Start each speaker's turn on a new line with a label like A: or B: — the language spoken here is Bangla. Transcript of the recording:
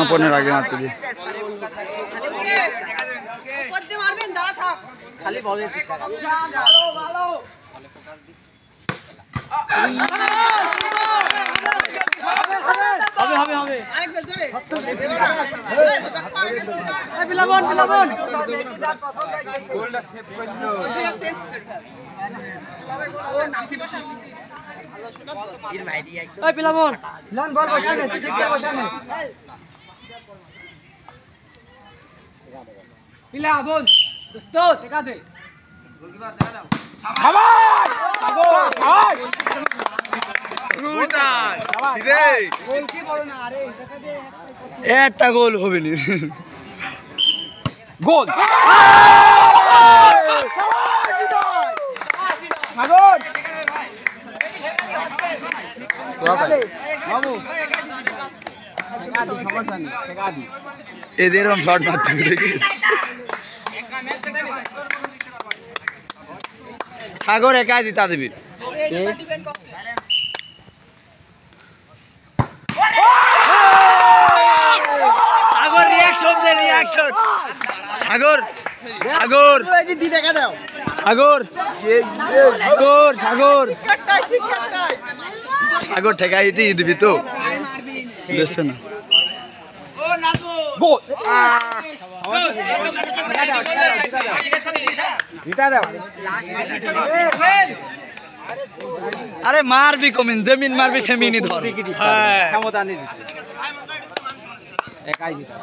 A: পনের আগে মারতে দি
B: খালি বলে হবে হবে হবে আরেকবার জোরে বিলাবন বিলাবন গোলটা সেভ করলো চেঞ্জ কর ও নামছি বসা এর ভাই দি একদম ওই বিলাবন লন বল বসানে তুই ঠিক বসানে বিলাবন দোস্ত দেখা দে গোলকিপার দেখা দাও খাবাস খাবাস
A: একটা গোল হবে না গোল এদের শট মারতে দেখি সাগর একা জিতা দেবি সাগর রিঅ্যাকশন দে রিঅ্যাকশন সাগর সাগর
B: দি দেখা দাও
A: সাগর সাগর সাগর সাগর ঠেকা ইটি দিবি তো দেখছ না
B: ও নাজু
A: গোল
B: জিতা দাও
A: আরে মারবি কমিন জমিন মারবি সেমিনি ধর হ্যাঁ
B: ক্ষমতা নেই দিতে একাই জিতা